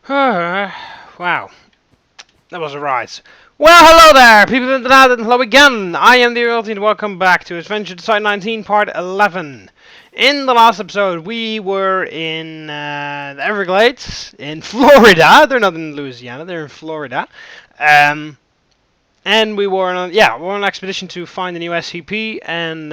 Wow, that was a ride. Well, hello there, people of the internet, and hello again. I am TheMBmulti, and welcome back to Adventure Site-19 Part 11. In the last episode, we were in the Everglades in Florida. They're not in Louisiana; they're in Florida. Um, and we were on, we're on an expedition to find a new SCP, and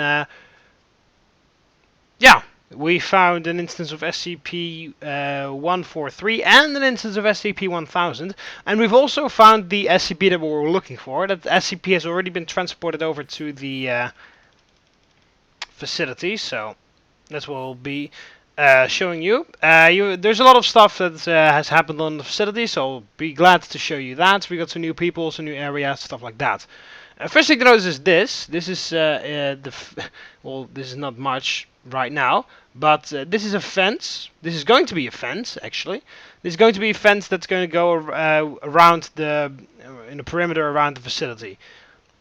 yeah, we found an instance of SCP-143 and an instance of SCP-1000, and we've also found the SCP that we were looking for. That SCP has already been transported over to the facility, so that's what we'll be showing you. There's a lot of stuff that has happened on the facility, so I'll be glad to show you that. We got some new people, some new areas, stuff like that. First thing to notice is this. This is well, this is not much right now, but this is a fence. This is going to be a fence, actually. This is going to be a fence that's going to go around in the perimeter around the facility.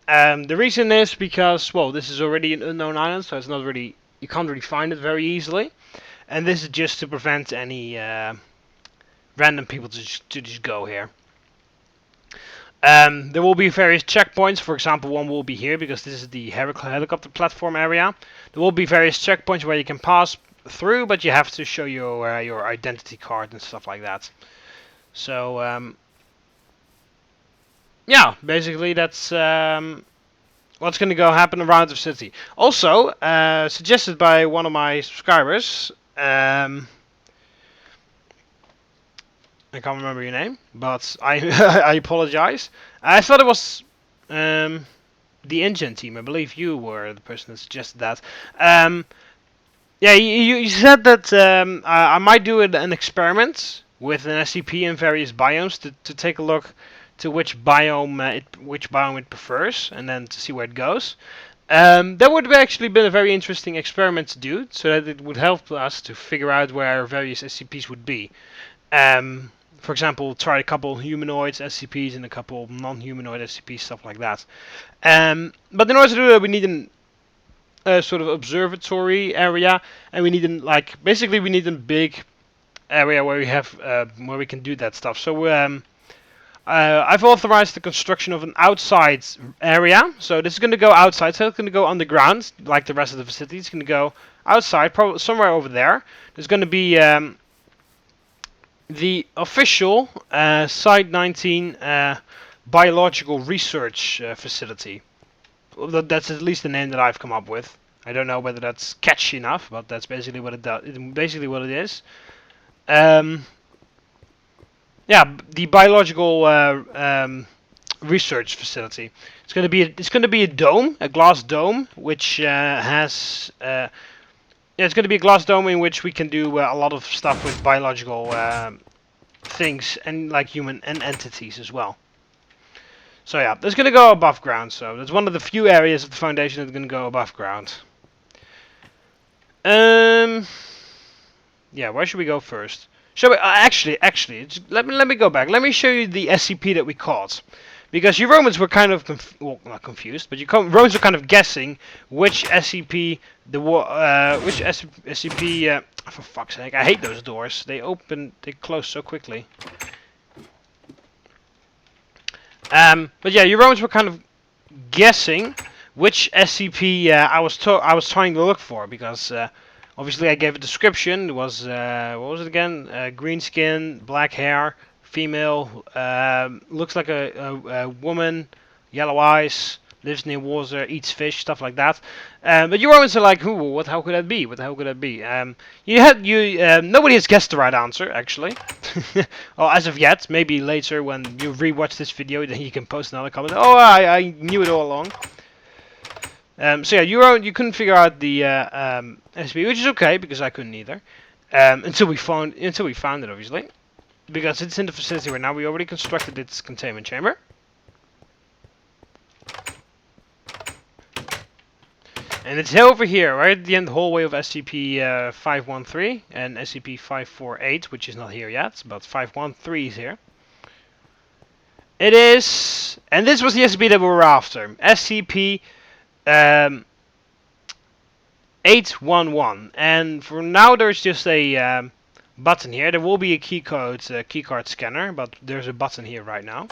The reason is because, well, this is already an unknown island, so it's not really, you can't really find it very easily. And this is just to prevent any random people to just go here. There will be various checkpoints. For example, one will be here because this is the helicopter platform area. There will be various checkpoints where you can pass through, but you have to show your identity card and stuff like that. So yeah, basically that's what's going to go happen around the city. Also, suggested by one of my subscribers. I can't remember your name, but I I apologize. I thought it was the engine team. I believe you were the person that suggested that. Yeah, you said that I might do an experiment with an SCP in various biomes to take a look to which biome it prefers, and then to see where it goes. That would have actually been a very interesting experiment to do, so that it would help us to figure out where various SCPs would be. For example, try a couple humanoid SCPs and a couple non-humanoid SCPs, stuff like that. But in order to do that, we need a sort of observatory area, and we need basically we need a big area where we have where we can do that stuff. So I've authorized the construction of an outside area. So this is going to go outside, so it's going to go underground, like the rest of the facility. It's going to go outside, probably somewhere over there. There's going to be the official Site-19 biological research facility. That's at least the name that I've come up with. I don't know whether that's catchy enough, but that's basically what it does. Basically what it is. Yeah, the biological research facility. It's going to be a dome, a glass dome, which has. Yeah, it's going to be a glass dome in which we can do a lot of stuff with biological things and like human and entities as well. So yeah, that's going to go above ground. So that's one of the few areas of the foundation that's going to go above ground. Yeah, where should we go first? Shall we? Actually, let me go back. Let me show you the SCP that we caught. Because you Romans were kind of well, not confused, but Romans were kind of guessing which SCP SCP. For fuck's sake, I hate those doors. They close so quickly. But yeah, you Romans were kind of guessing which SCP I was trying to look for, because obviously I gave a description. It was what was it again? Green skin, black hair. Female, looks like a woman, yellow eyes, lives near water, eats fish, stuff like that. But you always are like, "Ooh, how could that be? What the hell could that be?" Nobody has guessed the right answer, actually. Well, as of yet. Maybe later when you rewatch this video, then you can post another comment. Oh, I knew it all along. So yeah, you couldn't figure out the SCP, which is okay because I couldn't either. Until we found it, obviously. Because it's in the facility right now. We already constructed its containment chamber. And it's over here, right at the end hallway of SCP-513 and SCP-548, which is not here yet, but 513 is here. It is, and this was the SCP that we were after. SCP-811. And for now there's just a button here. There will be a keycard scanner, but there's a button here right now.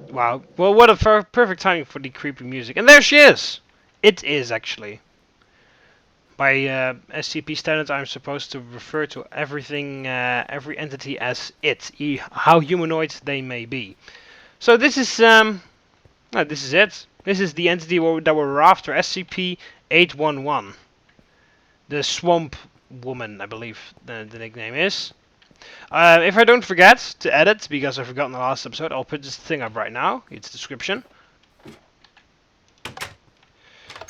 Wow. Well, what a perfect timing for the creepy music. And there she is! It is, actually. By SCP standards, I'm supposed to refer to everything, every entity as it, how humanoid they may be. So this is, this is it. This is the entity that we're after, SCP-811. The Swamp Woman, I believe the nickname is. If I don't forget to edit, because I forgot in the last episode, I'll put this thing up right now. Its description.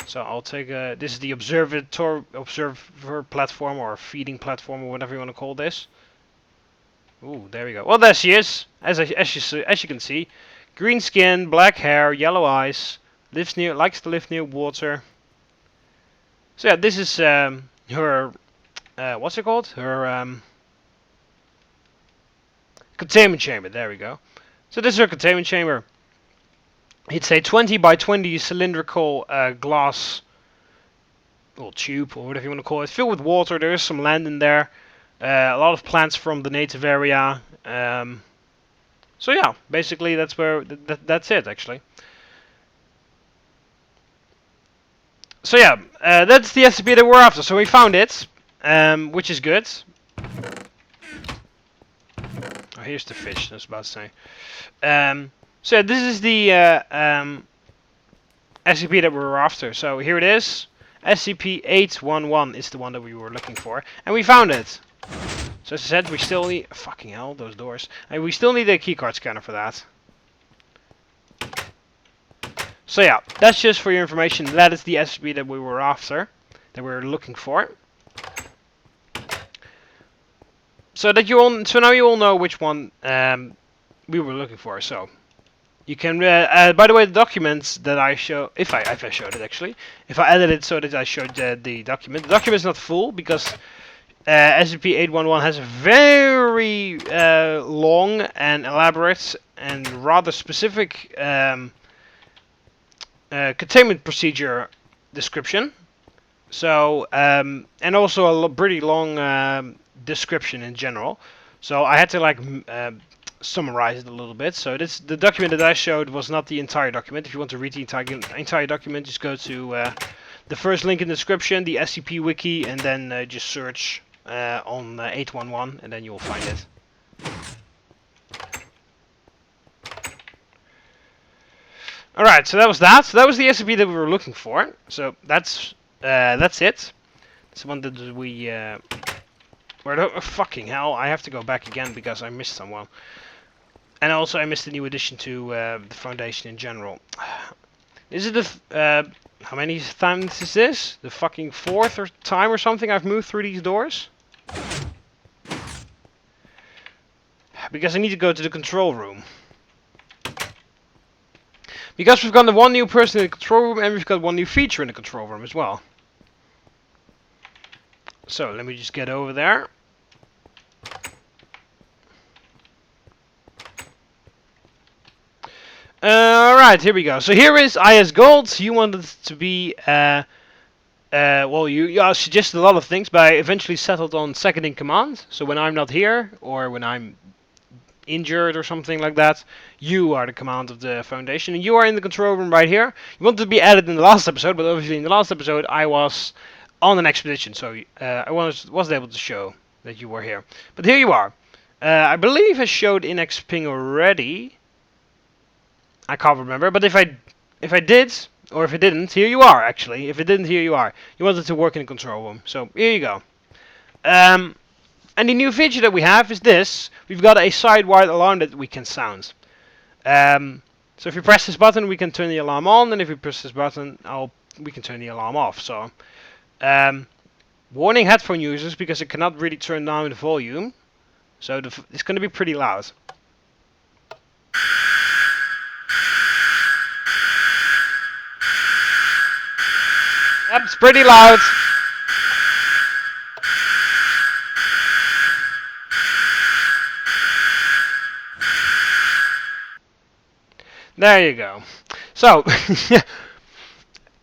So I'll take this is the observer platform or feeding platform or whatever you want to call this. Ooh, there we go. Well, there she is. As you can see, green skin, black hair, yellow eyes, likes to live near water. So yeah, this is her what's it called? Her containment chamber. There we go. So this is her containment chamber. It's a 20 by 20 cylindrical glass tube or whatever you want to call it, filled with water. There is some land in there, a lot of plants from the native area. So yeah, basically that's where that's it actually. So yeah, that's the SCP that we're after. So we found it, which is good. Oh, here's the fish. I was about to say. So yeah, this is the SCP that we're after. So here it is. SCP-811 is the one that we were looking for, and we found it. So as I said, we still need... Fucking hell, those doors. And we still need a keycard scanner for that. So yeah, that's just for your information. That is the SCP that we were after, that we were looking for. So now you all know which one we were looking for. So you can, by the way, the documents that I show, if I showed it actually, if I edited it so that I showed the document is not full because SCP-811 has a very long and elaborate and rather specific containment procedure description. So and also a pretty long description in general. So I had to summarize it a little bit. So the document that I showed was not the entire document. If you want to read the entire document, just go to the first link in the description, the SCP wiki, and then just search on 811, and then you will find it. Alright, so that was that. So that was the SCP that we were looking for. So that's it. It's the one that we... fucking hell, I have to go back again because I missed someone. And also I missed a new addition to the Foundation in general. Is it the... how many times is this? The fucking fourth time or something I've moved through these doors? Because I need to go to the control room. Because we've got the one new person in the control room and we've got one new feature in the control room as well. So let me just get over there. Alright, here we go. So here is IS Gold. You wanted to be, well, you suggested a lot of things, but I eventually settled on second in command. So when I'm not here, or when I'm injured or something like that, you are the command of the Foundation, and you are in the control room right here. You wanted to be added in the last episode, but obviously in the last episode I was on an expedition, so I wasn't able to show that you were here. But here you are. I believe I showed in Xping already. I can't remember, but if I did, or if it didn't, here you are, actually. If it didn't, here you are. You wanted to work in the control room, so here you go. And the new feature that we have is this. We've got a side-wired alarm that we can sound. So if you press this button, we can turn the alarm on, and if you press this button, we can turn the alarm off. So, warning headphone users, because it cannot really turn down the volume. So it's going to be pretty loud. Yep, it's pretty loud. There you go. So,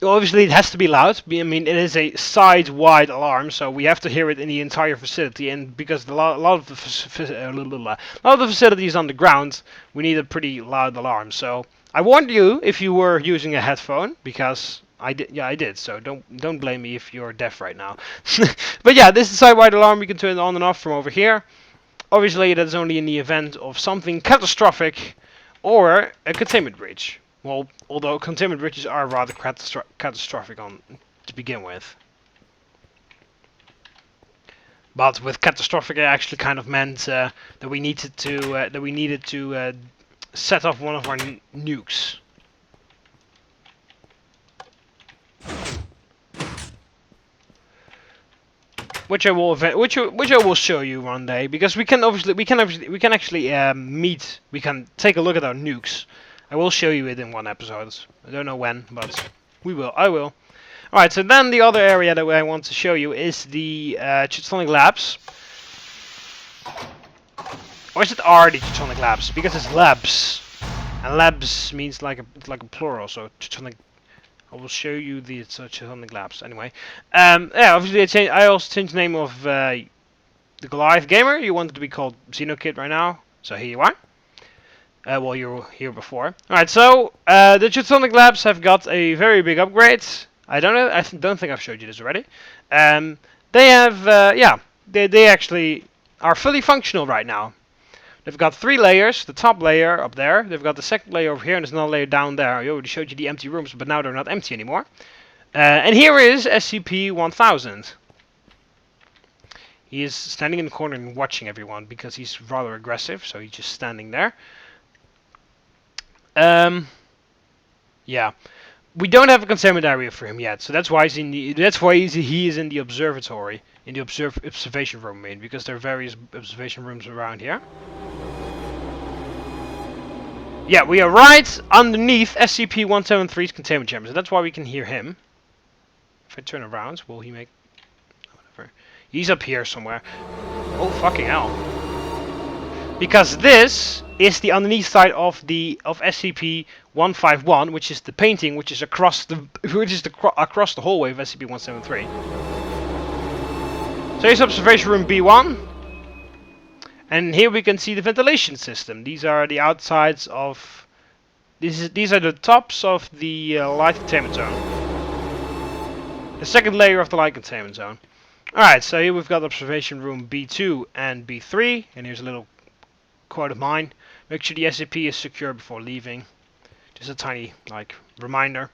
Obviously, it has to be loud. I mean, it is a side-wide alarm, so we have to hear it in the entire facility. And because a lot of the facilities on the ground, we need a pretty loud alarm. So I warned you if you were using a headphone, because I did. Yeah, I did. So don't blame me if you're deaf right now. But yeah, this is a side-wide alarm. We can turn it on and off from over here. Obviously, that's only in the event of something catastrophic or a containment breach. Well, although containment breaches are rather catastrophic to begin with. But with catastrophic, it actually kind of meant that we needed to set off one of our nukes. Which I will show you one day, because we can actually meet. We can take a look at our nukes. I will show you it in one episode. I don't know when, but we will. I will. All right. So then the other area that I want to show you is the Chthonic Labs. Or is it the Chthonic Labs? Because it's labs, and labs means like a plural. So Chthonic. I will show you the Chthonic Labs anyway. Yeah, obviously I also changed the name of the Goliath Gamer. You wanted to be called Xenokid right now, so here you are. Well, you were here before. All right, so the Chthonic Labs have got a very big upgrade. I don't know. Don't think I've showed you this already. They have, yeah, they actually are fully functional right now. They've got 3 layers. The top layer up there. They've got the second layer over here, and there's another layer down there. I already showed you the empty rooms, but now they're not empty anymore. And here is SCP-1000. He is standing in the corner and watching everyone because he's rather aggressive, so he's just standing there. Yeah. We don't have a containment area for him yet, so that's why he is in the observatory, in the observation room, because there are various observation rooms around here. Yeah, we are right underneath SCP-173's containment chamber, so that's why we can hear him. If I turn around, will he make... whatever. He's up here somewhere. Oh, fucking hell. Because this is the underneath side of SCP-151, which is the painting, which is across the hallway of SCP-173. So here's observation room B1. And here we can see the ventilation system. These are the outsides of... These are the tops of the light containment zone. The second layer of the light containment zone. Alright, so here we've got observation room B2 and B3. And here's a little quote of mine. Make sure the SCP is secure before leaving. Just a tiny, like, reminder.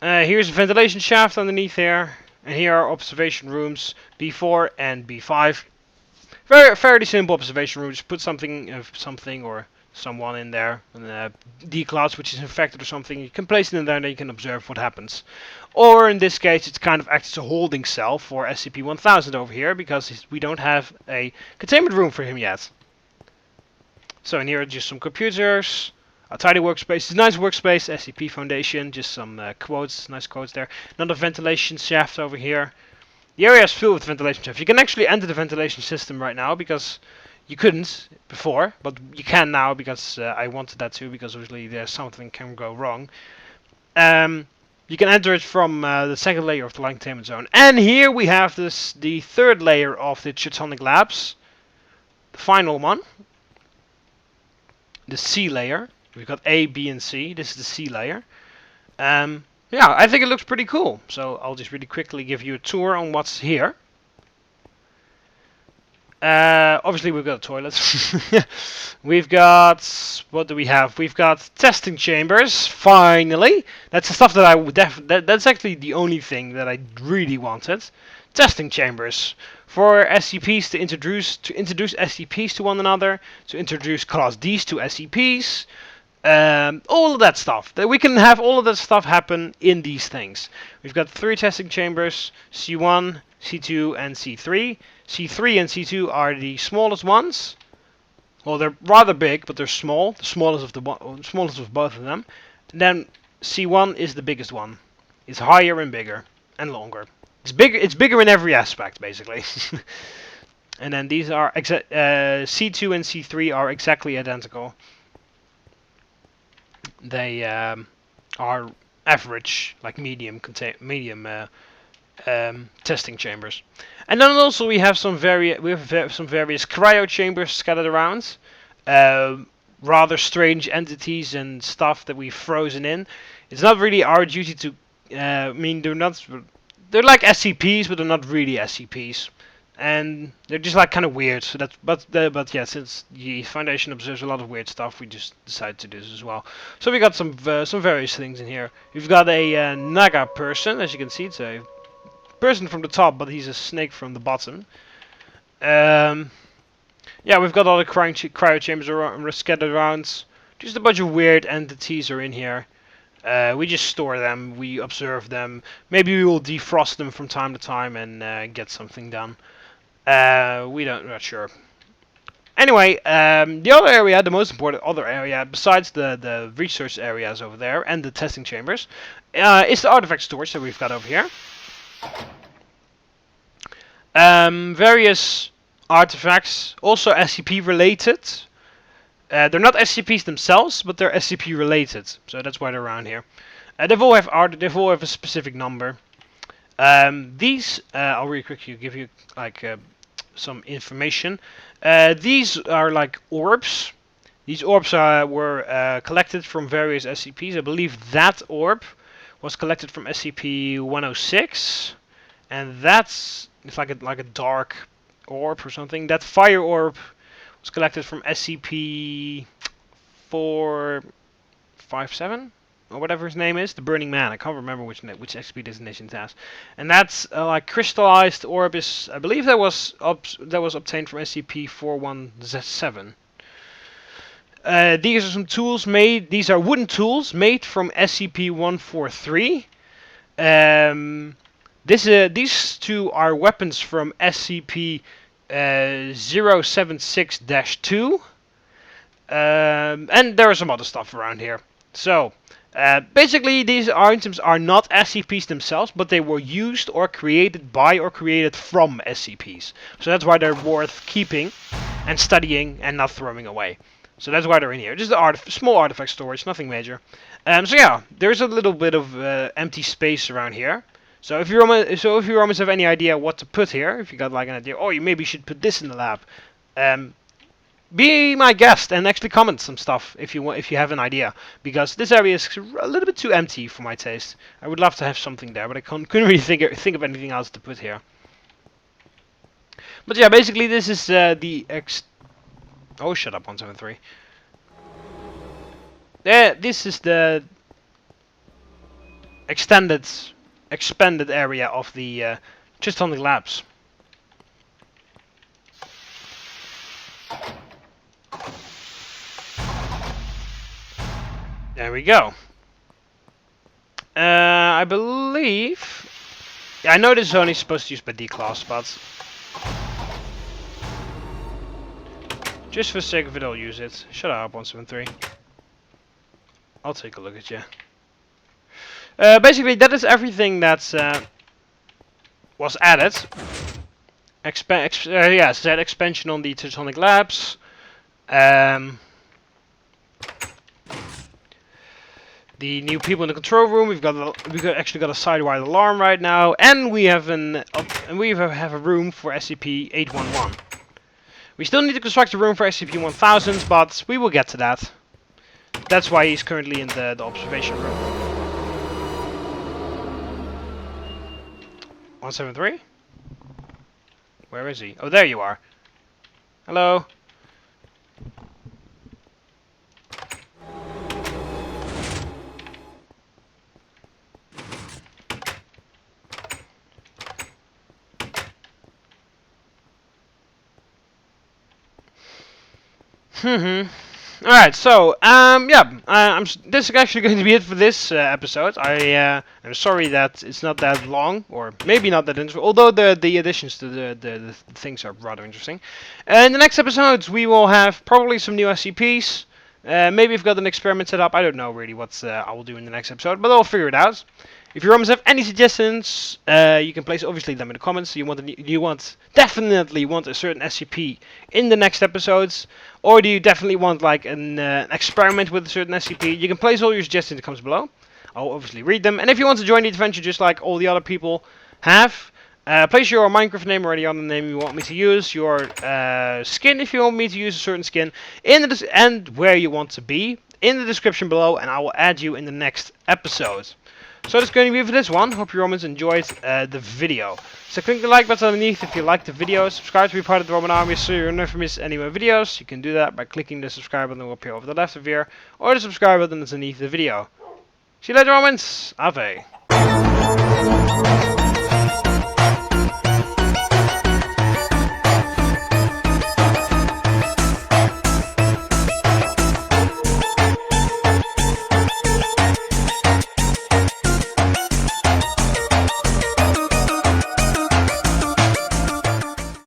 Here's a ventilation shaft underneath here. And here are observation rooms B4 and B5. Fairly simple observation room. Just put something or someone in there, and D-Class, which is infected or something. You can place it in there, and then you can observe what happens. Or in this case, it's kind of acts as a holding cell for SCP-1000 over here, because we don't have a containment room for him yet. So in here are just some computers, a tidy workspace, it's a nice workspace, SCP Foundation, just some quotes, nice quotes there. Another ventilation shaft over here. The area is filled with ventilation shafts. You can actually enter the ventilation system right now, because you couldn't before, but you can now, because I wanted that too, because obviously there's something can go wrong. You can enter it from the second layer of the light containment zone. And here we have the third layer of the Chthonic Labs. The final one. The C layer. We've got A, B, and C. This is the C layer. Yeah, I think it looks pretty cool. So I'll just really quickly give you a tour on what's here. Obviously we've got a toilet. We've got... what do we have? We've got testing chambers, finally. That's the stuff that I would that's actually the only thing that I really wanted. Testing chambers. For SCPs to introduce SCPs to one another, to introduce Class Ds to SCPs. All of that stuff. We can have all of that stuff happen in these things. We've got 3 testing chambers, C1, C2, and C3. C3 and C2 are the smallest ones. Well, they're rather big, but they're small. The smallest of both of them. And then C1 is the biggest one. It's higher and bigger and longer. It's bigger in every aspect, basically. And then these are C2 and C3 are exactly identical. They are average, like medium testing chambers. And then also we have some some various cryo chambers scattered around. Uh, Rather strange entities and stuff that we've frozen in. It's not really our duty to. I mean, they're like SCPs, but they're not really SCPs, and they're just like kind of weird. So that's but yeah, since the Foundation observes a lot of weird stuff, we just decided to do this as well. So we got some various things in here. We've got a Naga person, as you can see. It's a person from the top, but he's a snake from the bottom. Yeah, we've got all the cryo chambers scattered around. Just a bunch of weird entities are in here. We just store them, we observe them. Maybe we will defrost them from time to time and get something done. We're not sure. Anyway, the other area, the most important other area, besides the research areas over there and the testing chambers, is the artifact storage that we've got over here. Various artifacts, also SCP related. They're not SCPs themselves, but they're SCP related, so that's why they're around here. They all have a specific number. These, I'll really quickly give you like some information. These are like orbs. These orbs were collected from various SCPs. I believe that orb was collected from SCP-106, and it's like a dark orb or something. That fire orb was collected from SCP-457 or whatever his name is, the Burning Man. I can't remember which SCP designation it has. And that's like crystallized orb is, I believe that was obtained from SCP-417. These are some tools made. These are wooden tools made from SCP-143. These two are weapons from SCP-076-2. And there are some other stuff around here. So, basically, these items are not SCPs themselves, but they were used or created by or created from SCPs. So that's why they're worth keeping and studying and not throwing away. So that's why they're in here. Just small artifact storage, nothing major. So yeah, there's a little bit of empty space around here. So if you almost have any idea what to put here, if you got like an idea, oh, you maybe should put this in the lab. Be my guest and actually comment some stuff if you have an idea, because this area is a little bit too empty for my taste. I would love to have something there, but I couldn't really think of anything else to put here. But yeah, basically this is oh, shut up, 173. This is the expanded area of the Chthonic Labs. There we go. I believe... Yeah, I know this is only supposed to use by D-Class, but... just for the sake of it, I'll use it. Shut up, 173. I'll take a look at you. Basically, that is everything that was added. Yeah, that expansion on the Chthonic Labs. The new people in the control room. We've actually got a side-wide alarm right now, and we have a room for SCP-811. We still need to construct a room for SCP-1000, but we will get to that. That's why he's currently in the observation room. 173? Where is he? Oh, there you are. Hello. Alright, so, yeah, this is actually going to be it for this episode. I'm sorry that it's not that long, or maybe not that interesting, although the additions to the things are rather interesting. In the next episodes, we will have probably some new SCPs. Maybe we've got an experiment set up. I don't know really what I will do in the next episode, but I'll figure it out. If you have any suggestions, you can place obviously them in the comments. Definitely want a certain SCP in the next episodes, or do you definitely want like an experiment with a certain SCP? You can place all your suggestions in the comments below. I'll obviously read them. And if you want to join the adventure just like all the other people have, place your Minecraft name or any other name you want me to use, your skin if you want me to use a certain skin, and where you want to be in the description below, and I will add you in the next episode. So that's going to be it for this one. Hope you Romans enjoyed the video. So click the like button underneath if you like the video. Subscribe to be part of the Roman army so you'll never miss any more videos. You can do that by clicking the subscribe button that will appear over the left of here, or the subscribe button that's underneath the video. See you later, Romans. Ave.